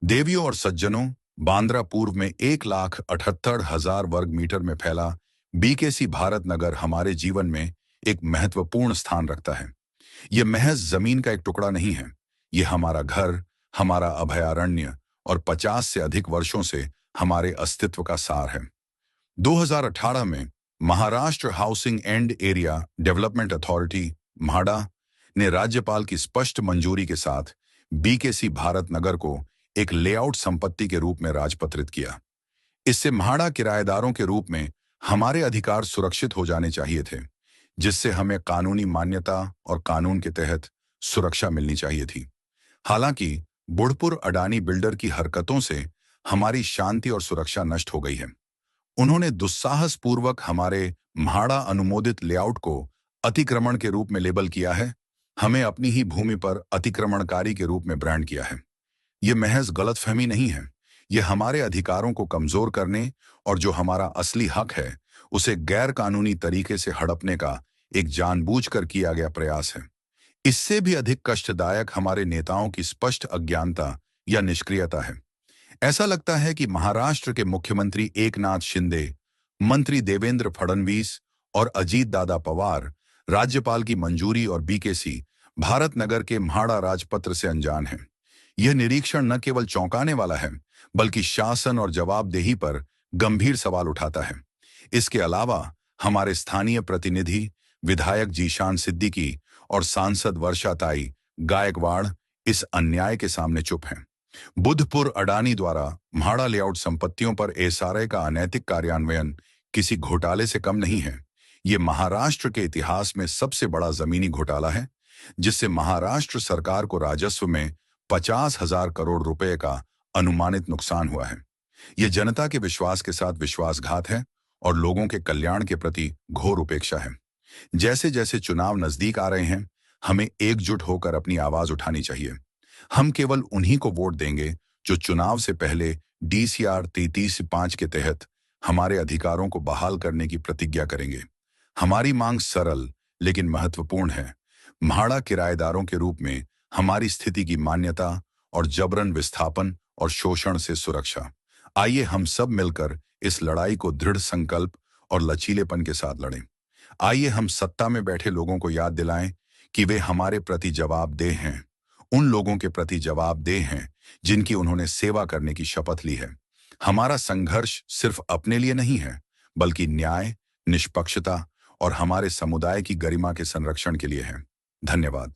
देवियों और सज्जनों, बांद्रा पूर्व में 1,78,000 वर्ग मीटर में फैला बीकेसी भारत नगर हमारे जीवन में एक महत्वपूर्ण स्थान रखता है। यह महज जमीन का एक टुकड़ा नहीं है। यह हमारा घर, हमारा अभयारण्य और 50 से अधिक वर्षों से हमारे अस्तित्व का सार है। 2018 में Maharashtra housing and area development authority MHADA ने राज्यपाल की स्पष्ट मंजूरी के साथ बीकेसी भारत नगर को एक लेआउट संपत्ति के रूप में राजपत्रित किया। इससे म्हाडा किराएदारों के रूप में हमारे अधिकार सुरक्षित हो जाने चाहिए थे, जिससे हमें कानूनी मान्यता और कानून के तहत सुरक्षा मिलनी चाहिए थी। हालांकि बुढ़पुर अडानी बिल्डर की हरकतों से हमारी शांति और सुरक्षा नष्ट हो गई है। उन्होंने दुस्साहसपूर्वक हमारे म्हाडा अनुमोदित लेआउट को अतिक्रमण के रूप में लेबल किया है, हमें अपनी ही भूमि पर अतिक्रमणकारी के रूप में ब्रांड किया है। यह महज गलतफहमी नहीं है, यह हमारे अधिकारों को कमजोर करने और जो हमारा असली हक है उसे गैर कानूनी तरीके से हड़पने का एक जानबूझकर किया गया प्रयास है। इससे भी अधिक कष्टदायक हमारे नेताओं की स्पष्ट अज्ञानता या निष्क्रियता है। ऐसा लगता है कि महाराष्ट्र के मुख्यमंत्री एकनाथ शिंदे, मंत्री देवेंद्र फडणवीस और अजीत दादा पवार राज्यपाल की मंजूरी और बीकेसी भारत नगर के म्हाडा राजपत्र से अनजान हैं। यह निरीक्षण न केवल चौंकाने वाला है, बल्कि शासन और जवाबदेही पर गंभीर सवाल उठाता है। इसके अलावा हमारे स्थानीय प्रतिनिधि विधायक जीशान सिद्दीकी और सांसद वर्षाताई गायकवाड़ इस अन्याय के सामने चुप हैं। बुद्धपुर अडानी द्वारा म्हाडा लेआउट संपत्तियों पर एसआरए का अनैतिक कार्यान्वयन किसी घोटाले से कम नहीं है। ये महाराष्ट्र के इतिहास में सबसे बड़ा जमीनी घोटाला है, जिससे महाराष्ट्र सरकार को राजस्व में 50,000 करोड़ रुपए का अनुमानित नुकसान हुआ है। यह जनता के विश्वास के साथ विश्वासघात है और लोगों के कल्याण के प्रति घोर उपेक्षा है। जैसे जैसे चुनाव नजदीक आ रहे हैं, हमें एकजुट होकर अपनी आवाज उठानी चाहिए। हम केवल उन्हीं को वोट देंगे जो चुनाव से पहले डीसीआर 33(5) के तहत हमारे अधिकारों को बहाल करने की प्रतिज्ञा करेंगे। हमारी मांग सरल लेकिन महत्वपूर्ण है। म्हाडा किराएदारों के रूप में हमारी स्थिति की मान्यता और जबरन विस्थापन और शोषण से सुरक्षा। आइए हम सब मिलकर इस लड़ाई को दृढ़ संकल्प और लचीलेपन के साथ लड़ें। आइए हम सत्ता में बैठे लोगों को याद दिलाएं कि वे हमारे प्रति जवाबदेह हैं, उन लोगों के प्रति जवाबदेह हैं जिनकी उन्होंने सेवा करने की शपथ ली है। हमारा संघर्ष सिर्फ अपने लिए नहीं है, बल्कि न्याय, निष्पक्षता और हमारे समुदाय की गरिमा के संरक्षण के लिए है। धन्यवाद।